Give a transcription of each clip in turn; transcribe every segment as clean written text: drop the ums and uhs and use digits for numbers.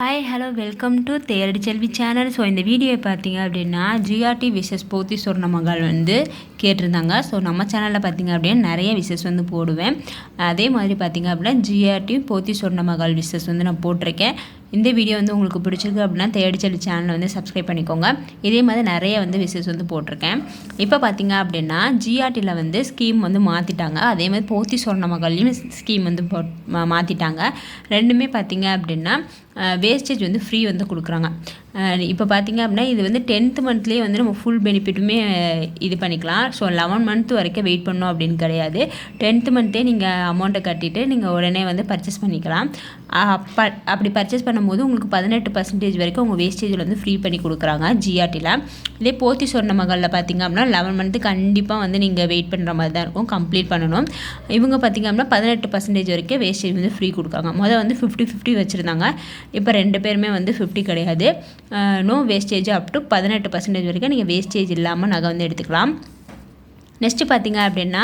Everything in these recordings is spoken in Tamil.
Hi hello welcome to Theradi Selvi channel. So இந்த வீடியோவை பார்த்தீங்க அப்படின்னா ஜிஆர்டி விசஸ் போத்தி சொர்ண மகள் கேட்டிருந்தாங்க. ஸோ நம்ம சேனலில் பார்த்தீங்க அப்படின்னா நிறைய விசஸ் போடுவேன். அதே மாதிரி பார்த்தீங்க அப்படின்னா ஜிஆர்டி போத்தி சொர்ண மகள் விசஸ் நான் போட்டிருக்கேன். இந்த வீடியோ உங்களுக்கு பிடிச்சிருக்கு அப்படின்னா தேரடி செல்வி சேனலை சப்ஸ்கிரைப் பண்ணிக்கோங்க. இதே மாதிரி நிறைய விசஸ் போட்டிருக்கேன். இப்போ பார்த்தீங்க அப்படின்னா ஜிஆர்டியில் ஸ்கீம் மாற்றிட்டாங்க. அதே மாதிரி போத்தி சொர்ண மகள்லையும் ஸ்கீம் மாற்றிட்டாங்க. ரெண்டுமே பார்த்தீங்க அப்படின்னா வேஸ்டேஜ் ஃப்ரீ கொடுக்குறாங்க. இப்போ பார்த்தீங்க அப்படின்னா இது 10th மந்த்லேயே நம்ம ஃபுல் பெனிஃபிட்டுமே இது பண்ணிக்கலாம். ஸோ 11 மந்த் வரைக்கும் வெயிட் பண்ணோம் அப்படின்னு கிடையாது. 10th மந்த்தே நீங்கள் அமௌண்ட்டை கட்டிட்டு நீங்கள் உடனே பர்ச்சேஸ் பண்ணிக்கலாம். அப்படி பர்ச்சேஸ் பண்ணும்போது உங்களுக்கு 18% வரைக்கும் உங்கள் வேஸ்டேஜில் ஃப்ரீ பண்ணி கொடுக்குறாங்க ஜிஆர்டியில். இதே போத்தி சொர்ண மகளில் பார்த்தீங்க அப்படின்னா 11 மந்த்து கண்டிப்பாக நீங்கள் வெயிட் பண்ணுற மாதிரி தான் இருக்கும், கம்ப்ளீட் பண்ணணும். இவங்க பார்த்தீங்க அப்படின்னா 18% வரைக்கும் வேஸ்டேஜ் ஃப்ரீ கொடுக்காங்க. முதல் 50-50 வச்சுருந்தாங்க. இப்போ ரெண்டு பேருமே 50 கிடையாது. நோ வேஸ்டேஜ் அப் டு 18% வரைக்கும் நீங்கள் வேஸ்டேஜ் இல்லாமல் நகை எடுத்துக்கலாம். நெக்ஸ்ட்டு பார்த்தீங்க அப்படின்னா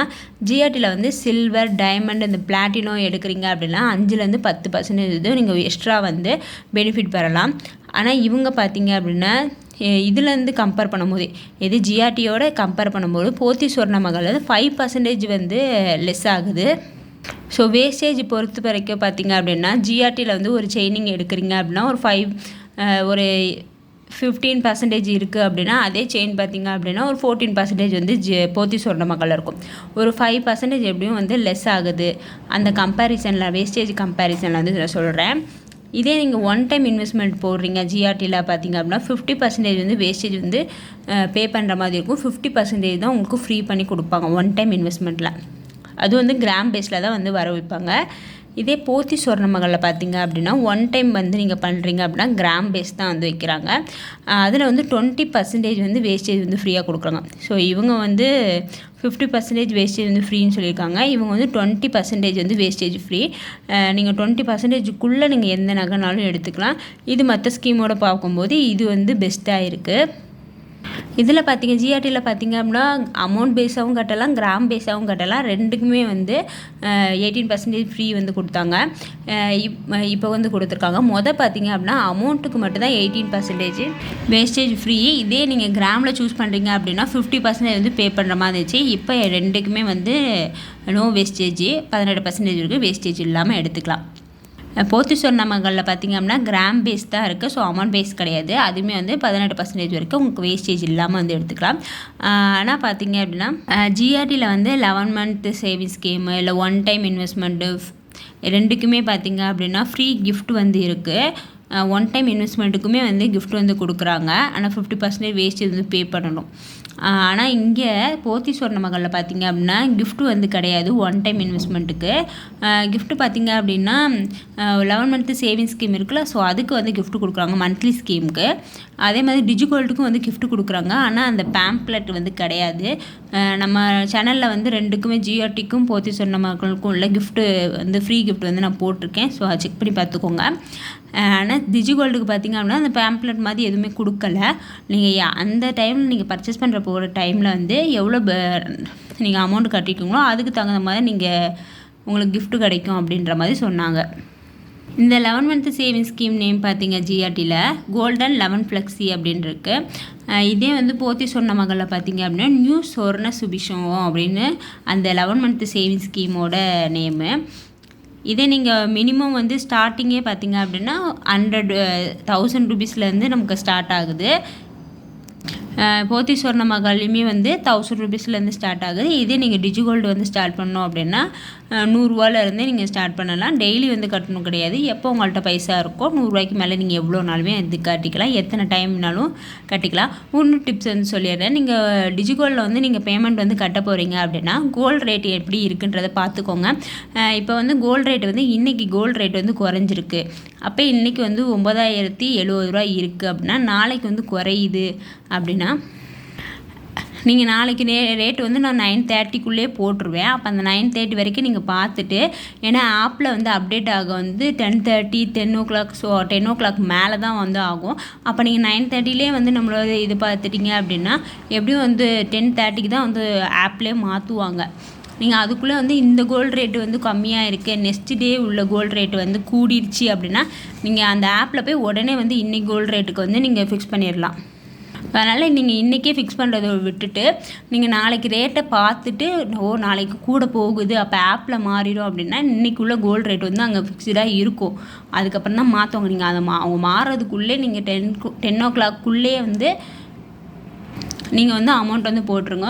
ஜிஆர்டியில் சில்வர், டைமண்ட், இந்த பிளாட்டினம் எடுக்கிறீங்க அப்படின்னா 5-10% நீங்கள் எக்ஸ்ட்ரா பெனிஃபிட் பெறலாம். ஆனால் இவங்க பார்த்தீங்க அப்படின்னா இதுலேருந்து கம்பேர் பண்ணும்போது எது ஜிஆர்டியோட கம்பேர் பண்ணும்போது போத்தி சொர்ண மகள் 5% லெஸ் ஆகுது. ஸோ வேஸ்டேஜ் பொறுத்த வரைக்கும் பார்த்தீங்க அப்படின்னா ஜிஆர்டியில் ஒரு செயினிங் எடுக்கிறீங்க அப்படின்னா ஒரு 15% இருக்குது அப்படின்னா அதே செயின் பார்த்திங்க அப்படின்னா ஒரு 14% போத்தி சொர்ண மகளில் இருக்கும். ஒரு 5% எப்படியும் லெஸ் ஆகுது அந்த கம்பேரிசனில், வேஸ்டேஜ் கம்பேரிசனில் நான் சொல்கிறேன். இதே நீங்கள் ஒன் டைம் இன்வெஸ்ட்மெண்ட் போடுறீங்க ஜிஆர்டியில் பார்த்தீங்க அப்படின்னா 50% வேஸ்டேஜ் பே பண்ணுற மாதிரி இருக்கும். 50% தான் உங்களுக்கு ஃப்ரீ பண்ணி கொடுப்பாங்க ஒன் டைம் இன்வெஸ்ட்மெண்ட்டில். அது கிராம் பேஸில் தான் வர வைப்பாங்க. இதே போத்தி சொர்ண மகளில் பார்த்தீங்க அப்படின்னா ஒன் டைம் நீங்கள் பண்ணுறீங்க அப்படின்னா கிராம் பேஸ் தான் வைக்கிறாங்க. அதில் 20% வேஸ்டேஜ் ஃப்ரீயாக கொடுக்குறாங்க. ஸோ இவங்க 50% வேஸ்டேஜ் ஃப்ரீன்னு சொல்லியிருக்காங்க. இவங்க 20% வேஸ்டேஜ் ஃப்ரீ. நீங்கள் 20%க்குள்ளே நீங்கள் எந்த நகைனாலும் எடுத்துக்கலாம். இது மற்ற ஸ்கீமோடு பார்க்கும்போது இது பெஸ்ட்டாக இருக்குது. இதில் பார்த்தீங்க ஜிஆர்டியில் பார்த்தீங்க அப்படின்னா அமௌண்ட் பேஸாகவும் கட்டலாம், கிராம் பேஸாகவும் கட்டலாம். ரெண்டுக்குமே 18% ஃப்ரீ கொடுத்தாங்க. இப்போ கொடுத்துருக்காங்க. பார்த்தீங்க அப்படின்னா அமௌண்ட்டுக்கு மட்டும்தான் 18% வேஸ்டேஜ் ஃப்ரீ. இதே நீங்கள் கிராமில் சூஸ் பண்ணுறீங்க அப்படின்னா 50% பே பண்ணுற மாதிரி இருந்துச்சு. இப்போ ரெண்டுக்குமே நோ வேஸ்டேஜ், 18% இருக்குது, வேஸ்டேஜ் இல்லாமல் எடுத்துக்கலாம். போத்தி சொர்ண மகளில் பார்த்திங்க அப்படின்னா கிராம் பேஸ் தான் இருக்குது. ஸோ அமௌண்ட் பேஸ் கிடையாது. அதுவுமே 18% வரைக்கும் உங்களுக்கு வேஸ்டேஜ் இல்லாமல் எடுத்துக்கலாம். ஆனால் பார்த்தீங்க அப்படின்னா ஜிஆர்டியில் 11 மந்த் சேவிங்ஸ் ஸ்கீமு இல்லை ஒன் டைம் இன்வெஸ்ட்மெண்ட்டு ரெண்டுக்குமே பார்த்திங்க அப்படின்னா ஃப்ரீ கிஃப்ட் இருக்குது. ஒன் டைம் இன்வெஸ்ட்மெண்ட்டுக்குமே கிஃப்ட் கொடுக்குறாங்க. ஆனால் 50% வேஸ்டேஜ் பே பண்ணணும். ஆனால் இங்கே போத்தி சொர்ண மகளில் பார்த்திங்க அப்படின்னா கிஃப்ட் கிடையாது. ஒன் டைம் இன்வெஸ்ட்மெண்ட்டுக்கு கிஃப்ட் பார்த்திங்க அப்படின்னா 11 மந்த்து சேவிங்ஸ் ஸ்கீம் இருக்குல்ல, ஸோ அதுக்கு கிஃப்ட் கொடுக்குறாங்க மந்த்லி ஸ்கீமுக்கு. அதே மாதிரி டிஜிகோல்டுக்கும் கிஃப்ட் கொடுக்குறாங்க. ஆனால் அந்த பேம்ப்ளெட் கிடையாது. நம்ம சேனலில் ரெண்டுக்குமே ஜிஆர்டிக்கும் போத்தி சொர்ண மகளுக்கும் உள்ள கிஃப்ட்டு ஃப்ரீ கிஃப்ட் நான் போட்டிருக்கேன். ஸோ அதை செக் பண்ணி பார்த்துக்கோங்க. ஆனால் டிஜிகோல்டுக்கு பார்த்திங்க அப்படின்னா அந்த பேம்ப்ளெட் மாதிரி எதுவுமே கொடுக்கல. நீங்கள் அந்த டைமில் நீங்கள் பர்ச்சேஸ் பண்ணுற போகிற டைமில் எவ்வளோ நீங்கள் அமௌண்ட் கட்டிக்கீங்களோ அதுக்கு தகுந்த மாதிரி உங்களுக்கு கிஃப்ட் கிடைக்கும் அப்படின்ற மாதிரி சொன்னாங்க. இந்த 11 மந்த் சேவிங்ஸ் ஸ்கீம் நேம் பார்த்தீங்க ஜிஆர்டியில் கோல்டன் 11 ஃப்ளெக்ஸி அப்படின்னு இருக்குது. இதே போத்தி சொர்ண மகளில் பார்த்தீங்க அப்படின்னா நியூ சொர்ண சுபிஷம் அப்படின்னு அந்த 11 மந்த் சேவிங்ஸ் ஸ்கீமோட நேமு. இதே நீங்கள் மினிமம் ஸ்டார்டிங்கே பார்த்தீங்க அப்படின்னா 100,000 ரூபீஸ்லேருந்து நமக்கு ஸ்டார்ட் ஆகுது. போத்தி சொர்ண மகள்லையுமே 1000 ரூபீஸ்லேருந்து ஸ்டார்ட் ஆகுது. இதே நீங்கள் டிஜிகோல்டு ஸ்டார்ட் பண்ணோம் அப்படின்னா 100 ரூபாலேருந்தே நீங்கள் ஸ்டார்ட் பண்ணலாம். டெய்லி கட்டணும் கிடையாது. எப்போ உங்கள்கிட்ட பைசா இருக்கோ 100 ரூபாய்க்கு மேலே நீங்கள் எவ்வளோ நாளுமே கட்டிக்கலாம், எத்தனை டைம்னாலும் கட்டிக்கலாம். இன்னும் டிப்ஸ் சொல்லிடுறேன். நீங்கள் டிஜிகோல்டில் நீங்கள் பேமெண்ட் கட்ட போகிறீங்க அப்படின்னா கோல்டு ரேட் எப்படி இருக்குன்றதை பார்த்துக்கோங்க. இப்போ கோல்டு ரேட் இன்றைக்கி கோல்டு ரேட் குறைஞ்சிருக்கு. அப்போ இன்றைக்கி 9,070 ரூபா இருக்குது அப்படின்னா நாளைக்கு குறையுது அப்படின்னா நீங்கள் நாளைக்கு ரேட் நான் 9:30க்குள்ளே போட்டுருவேன். அப்போ அந்த 9:30 வரைக்கும் நீங்கள் பார்த்துட்டு, ஏன்னா ஆப்பில் அப்டேட் ஆக 10:30 10 o'clock. ஸோ 10 o'clock மேலே தான் ஆகும். அப்போ நீங்கள் 9:30லே நம்மளோட இது பார்த்துட்டிங்க அப்படின்னா எப்படியும் 10:30க்கு தான் ஆப்லேயே மாற்றுவாங்க. நீங்கள் அதுக்குள்ளே வந்து இந்த கோல்டு ரேட்டு வந்து கம்மியாக இருக்குது, நெக்ஸ்ட் டே உள்ள கோல்டு ரேட்டு வந்து கூடிருச்சு அப்படின்னா நீங்கள் அந்த ஆப்பில் போய் உடனே வந்து இன்றைக்கி கோல்டு ரேட்டுக்கு வந்து நீங்கள் ஃபிக்ஸ் பண்ணிடலாம். அதனால் நீங்கள் இன்றைக்கே ஃபிக்ஸ் பண்ணுறதை விட்டுட்டு நீங்கள் நாளைக்கு ரேட்டை பார்த்துட்டு நாளைக்கு கூட போகுது அப்போ ஆப்பில் மாறிடும் அப்படின்னா இன்றைக்குள்ள கோல்டு ரேட் வந்து அங்கே ஃபிக்ஸ்டாக இருக்கும். அதுக்கப்புறம் தான் மாற்றுவாங்க. நீங்கள் அதை அவங்க மாறுறதுக்குள்ளே நீங்கள் 10 o'clock வந்து நீங்கள் வந்து அமௌண்ட் வந்து போட்டுருங்க.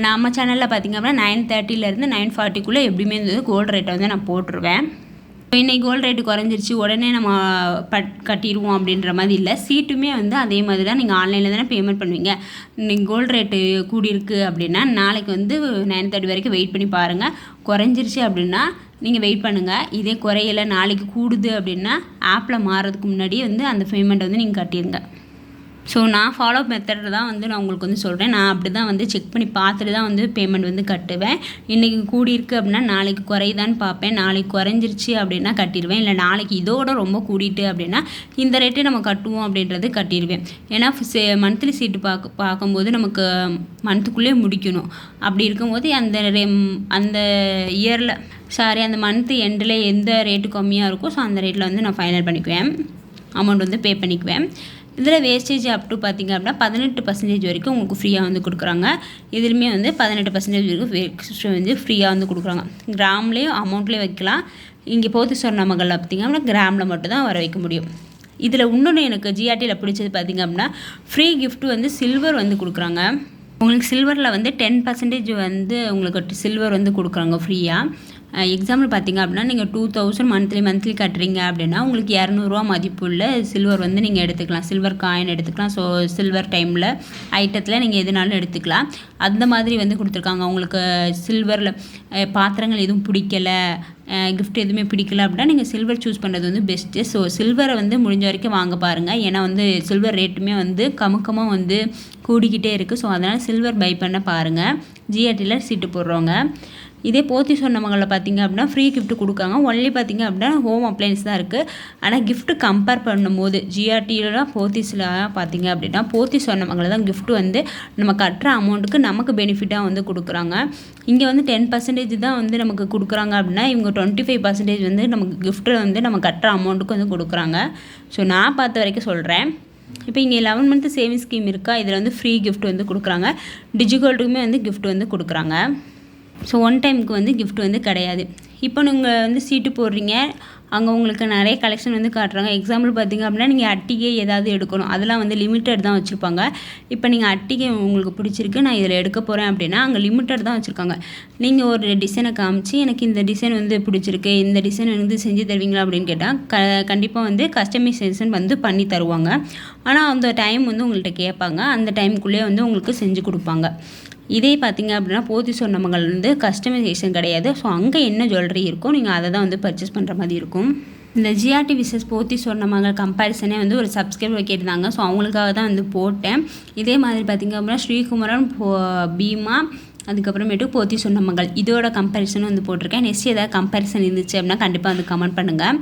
நம்ம சேனலில் பார்த்திங்க அப்படின்னா 9:30 9:40 எப்படியுமே வந்து கோல்டு ரேட்டை வந்து நான் போட்டுருவேன். இன்றைக்கி கோல்டு ரேட்டு குறைஞ்சிருச்சு உடனே நம்ம கட்டிடுவோம் அப்படின்ற மாதிரி இல்லை. சீட்டுமே வந்து அதே மாதிரி தான். நீங்கள் ஆன்லைனில் தானே பேமெண்ட் பண்ணுவீங்க. இன்றைக்கி கோல்டு ரேட்டு கூடியிருக்கு அப்படின்னா நாளைக்கு வந்து 9:30 வரைக்கும் வெயிட் பண்ணி பாருங்கள். குறைஞ்சிருச்சு அப்படின்னா நீங்கள் வெயிட் பண்ணுங்கள். இதே குறையலை நாளைக்கு கூடுது அப்படின்னா ஆப்பில் மாறுறதுக்கு முன்னாடியே வந்து அந்த பேமெண்ட்டை வந்து நீங்கள் கட்டிடுங்க. ஸோ நான் ஃபாலோ மெத்தட் தான் வந்து நான் உங்களுக்கு வந்து சொல்கிறேன். நான் அப்படி தான் வந்து செக் பண்ணி பார்த்துட்டு தான் வந்து பேமெண்ட் வந்து கட்டுவேன். இன்றைக்கி கூடியிருக்கு அப்படின்னா நாளைக்கு குறையுதான்னு பார்ப்பேன். நாளைக்கு குறைஞ்சிருச்சு அப்படின்னா கட்டிடுவேன். இல்லை நாளைக்கு இதோட ரொம்ப கூடிட்டு அப்படின்னா இந்த ரேட்டே நம்ம கட்டுவோம் அப்படின்றது கட்டிடுவேன். ஏன்னா மந்த்லி சீட்டு பார்க்கும்போது நமக்கு மந்த்துக்குள்ளே முடிக்கணும். அப்படி இருக்கும்போது அந்த இயரில் அந்த மந்த்து எண்டில் எந்த ரேட்டு கம்மியாக இருக்கோ ஸோ அந்த ரேட்டில் வந்து நான் ஃபைனல் பண்ணிக்குவேன், அமௌண்ட் வந்து பே பண்ணிக்குவேன். இதில் வேஸ்டேஜ் அப் டு பார்த்திங்க அப்படின்னா 18% வரைக்கும் உங்களுக்கு ஃப்ரீயாக வந்து கொடுக்குறாங்க. இதுலேயுமே வந்து 18% வரைக்கும் வந்து ஃப்ரீயாக வந்து கொடுக்குறாங்க. கிராம்லேயும் அமௌண்ட்லேயும் வைக்கலாம். இங்கே போத்தீஸ்வரம் மகளில் பார்த்திங்க அப்படின்னா கிராமில் மட்டும் தான் வர வைக்க முடியும். இதில் இன்னொன்று எனக்கு ஜிஆர்டியில் பிடிச்சது பார்த்திங்க அப்படின்னா ஃப்ரீ கிஃப்ட் வந்து சில்வர் வந்து கொடுக்குறாங்க. உங்களுக்கு சில்வரில் வந்து 10% வந்து உங்களுக்கு சில்வர் வந்து கொடுக்குறாங்க ஃப்ரீயாக. எக்ஸாம்பிள் பார்த்திங்க அப்படின்னா நீங்கள் 2000 மந்த்லி கட்டுறீங்க அப்படின்னா உங்களுக்கு 200 மதிப்புள்ள சில்வர் வந்து நீங்கள் எடுத்துக்கலாம். சில்வர் காயின் எடுத்துக்கலாம். ஸோ சில்வர் டைமில் ஐட்டத்தில் நீங்கள் எதுனாலும் எடுத்துக்கலாம். அந்த மாதிரி வந்து கொடுத்துருக்காங்க. உங்களுக்கு சில்வரில் பாத்திரங்கள் எதுவும் பிடிக்கலை, கிஃப்ட் எதுவுமே பிடிக்கல அப்படின்னா நீங்கள் சில்வர் சூஸ் பண்ணுறது வந்து பெஸ்ட்டு. ஸோ சில்வரை வந்து முடிஞ்ச வரைக்கும் வாங்க பாருங்கள். ஏன்னா வந்து சில்வர் ரேட்டுமே வந்து கமுக்கமாக வந்து கூடிக்கிட்டே இருக்குது. ஸோ அதனால் சில்வர் பை பண்ண பாருங்கள் ஜிஆர்டியில் சீட்டு போடுறவங்க. இதே போத்தீஸ்வரம் மகளில் பார்த்திங்க அப்படின்னா ஃப்ரீ கிஃப்ட் கொடுக்காங்க. ஒன்லி பார்த்திங்க அப்படின்னா ஹோம் அப்ளையன்ஸ் தான் இருக்குது. ஆனால் கிஃப்ட்டு கம்பேர் பண்ணும்போது ஜிஆர்டியில் போத்தீஸில் பார்த்திங்க அப்படின்னா போத்தீஸ்வரம் மகளில் தான் கிஃப்ட் வந்து நம்ம கட்டுற அமௌண்ட்டுக்கு நமக்கு பெனிஃபிட்டாக வந்து கொடுக்குறாங்க. இங்கே வந்து 10% தான் வந்து நமக்கு கொடுக்குறாங்க அப்படின்னா இவங்க 25% வந்து நமக்கு கிஃப்ட்டில் வந்து நம்ம கட்டுற அமௌண்ட்டுக்கு வந்து கொடுக்குறாங்க. ஸோ நான் பார்த்த வரைக்கும் சொல்கிறேன். இப்போ இங்கே 11 month சேவிங் ஸ்கீம் இருக்கா, இதில் வந்து ஃப்ரீ கிஃப்ட் வந்து கொடுக்குறாங்க. டிஜிகோல்டுக்குமே வந்து கிஃப்ட் வந்து கொடுக்குறாங்க. ஸோ ஒன் டைமுக்கு வந்து கிஃப்ட் வந்து கிடையாது. இப்போ நீங்கள் வந்து சீட்டு போடுறீங்க, அங்கே உங்களுக்கு நிறைய கலெக்ஷன் வந்து காட்டுறாங்க. எக்ஸாம்பிள் பார்த்திங்க அப்படின்னா நீங்கள் அட்டிகை ஏதாவது எடுக்கணும், அதெல்லாம் வந்து லிமிட்டட் தான் வச்சுருப்பாங்க. இப்போ நீங்கள் அட்டிகை உங்களுக்கு பிடிச்சிருக்கு, நான் இதில் எடுக்க போகிறேன் அப்படின்னா அங்கே லிமிட்டட் தான் வச்சுருக்காங்க. நீங்கள் ஒரு டிசைனை காமிச்சு எனக்கு இந்த டிசைன் வந்து பிடிச்சிருக்கு, இந்த டிசைன் வந்து செஞ்சு தருவீங்களா அப்படின்னு கேட்டால் கண்டிப்பாக வந்து கஸ்டமைசேஷன் வந்து பண்ணி தருவாங்க. ஆனால் அந்த டைம் வந்து உங்கள்கிட்ட கேட்பாங்க, அந்த டைமுக்குள்ளேயே வந்து உங்களுக்கு செஞ்சு கொடுப்பாங்க. இதே பார்த்திங்க அப்படின்னா போத்தீஸ்வரம் மகள் வந்து கஸ்டமைசேஷன் கிடையாது. ஸோ அங்கே என்ன ஜுவல்லரி இருக்கோ நீங்கள் அதை தான் வந்து பர்ச்சேஸ் பண்ணுற மாதிரி இருக்கும். இந்த ஜிஆர்டி விசஸ் போத்தீஸ்வரம் மகள் கம்பேரிசனே வந்து ஒரு சப்ஸ்கிரைபர் கேட்டிருந்தாங்க. ஸோ அவங்களுக்காக தான் வந்து போட்டேன். இதே மாதிரி பார்த்திங்க அப்படின்னா ஸ்ரீகுமரன், பீமா, அதுக்கப்புறமேட்டு போத்தீஸ்வரம் மகள் இதோட கம்பேரிசனும் வந்து போட்டிருக்கேன். நெக்ஸ்ட் ஏதாவது கம்பேரிசன் இருந்துச்சு அப்படின்னா கண்டிப்பாக வந்து கமெண்ட் பண்ணுங்கள்.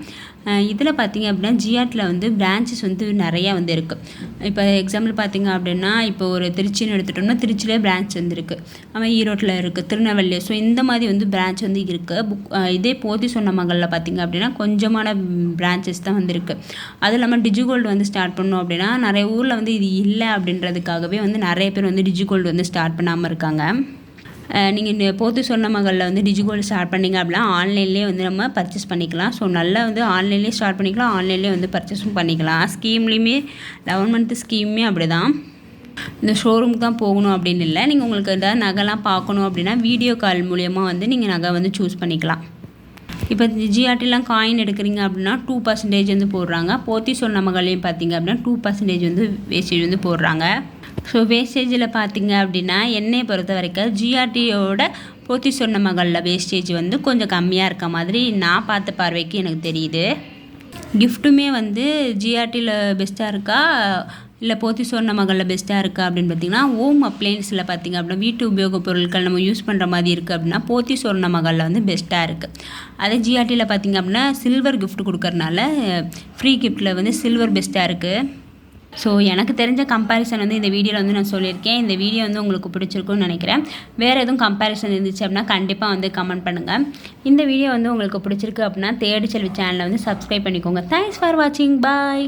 இதில் பார்த்திங்க அப்படின்னா ஜிஆர்டியில் வந்து பிரான்ச்சஸ் வந்து நிறையா வந்து இருக்குது. இப்போ எக்ஸாம்பிள் பார்த்திங்க அப்படின்னா இப்போ ஒரு திருச்சின்னு எடுத்துட்டோம்னா திருச்சியிலே பிரான்ச் வந்து இருக்குது, அவன் ஈரோட்டில் இருக்குது, திருநெல்வேலி. ஸோ இந்த மாதிரி வந்து பிரான்ச் வந்து இருக்குது. இதே போத்தீஸ்வரம் மகளில் பார்த்திங்க அப்படின்னா கொஞ்சமான பிரான்ச்சஸ் தான் வந்து இருக்குது. அது இல்லாமல் டிஜிகோல்டு வந்து ஸ்டார்ட் பண்ணோம் அப்படின்னா நிறைய ஊரில் வந்து இது இல்லை அப்படின்றதுக்காகவே வந்து நிறைய பேர் வந்து டிஜிகோல்டு வந்து ஸ்டார்ட் பண்ணாமல் இருக்காங்க. நீங்கள் போத்தீஸ்வரம் மகளில் வந்து டிஜிகோல்டு ஸ்டார்ட் பண்ணிங்க அப்படின்னா ஆன்லைன்லேயே வந்து நம்ம பர்ச்சேஸ் பண்ணிக்கலாம். ஸோ நல்லா வந்து ஆன்லைன்லேயே ஸ்டார்ட் பண்ணிக்கலாம், ஆன்லைன்லேயே வந்து பர்ச்சேஸும் பண்ணிக்கலாம். ஸ்கீம்லேயுமே 11 month ஸ்கீமுமே அப்படி தான். இந்த ஷோரூமுக்கு தான் போகணும் அப்படின்னு இல்லை. நீங்கள் உங்களுக்கு ஏதாவது நகைலாம் பார்க்கணும் அப்படின்னா வீடியோ கால் மூலியமாக வந்து நீங்கள் நகை வந்து சூஸ் பண்ணிக்கலாம். இப்போ ஜிஆர்டிலாம் காயின் எடுக்கிறீங்க அப்படின்னா 2% வந்து போடுறாங்க. போத்தீஸ்வரம் மகளையும் பார்த்திங்க அப்படின்னா 2% வந்து வேஸ்டேஜ் வந்து போடுறாங்க. ஸோ வேஸ்டேஜில் பார்த்திங்க அப்படின்னா என்னையை பொறுத்த வரைக்கும் ஜிஆர்டியோட போத்தீஸ்வரம் மகளில் வேஸ்டேஜ் வந்து கொஞ்சம் கம்மியாக இருக்க மாதிரி நான் பார்த்த பார்வைக்கு எனக்கு தெரியுது. கிஃப்ட்டுமே வந்து ஜிஆர்டியில் பெஸ்ட்டாக இருக்கா இல்லை போத்தீஸ்வரம் மகளில் பெஸ்ட்டாக இருக்கா அப்படின்னு பார்த்திங்கன்னா ஹோம் அப்ளையன்ஸில் பார்த்திங்க அப்படின்னா வீட்டு உபயோகப் பொருட்கள் நம்ம யூஸ் பண்ணுற மாதிரி இருக்குது அப்படின்னா போத்தீஸ்வரம் மகளில் வந்து பெஸ்ட்டாக இருக்குது. அதே ஜிஆர்டியில் பார்த்திங்க அப்படின்னா சில்வர் கிஃப்ட் கொடுக்கறனால ஃப்ரீ கிஃப்ட்டில் வந்து சில்வர் பெஸ்ட்டாக இருக்குது. ஸோ எனக்கு தெரிஞ்ச கம்பேரிசன் வந்து இந்த வீடியோவில் வந்து நான் சொல்லியிருக்கேன். இந்த வீடியோ வந்து உங்களுக்கு பிடிச்சிருக்குன்னு நினைக்கிறேன். வேறு எதுவும் கம்பேரிசன் இருந்துச்சு அப்படின்னா கண்டிப்பாக வந்து கமெண்ட் பண்ணுங்கள். இந்த வீடியோ வந்து உங்களுக்கு பிடிச்சிருக்கு அப்படின்னா தேடி செல்வி சேனலை வந்து சப்ஸ்கிரைப் பண்ணிக்கோங்க. தேங்க்ஸ் ஃபார் வாட்சிங். பாய்.